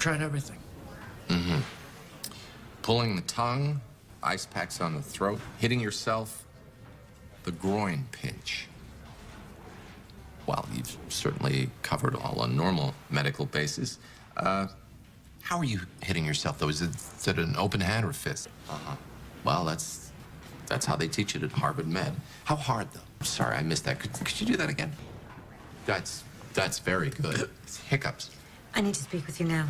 tried everything. Pulling the tongue, ice packs on the throat, hitting yourself, the groin pinch. Well, you've certainly covered all on normal medical basis. How are you hitting yourself, though? Is it an open hand or fist? Well, that's how they teach it at Harvard Med. How hard, though? I'm sorry, I missed that. Could you do that again? That's very good. It's hiccups. I need to speak with you now.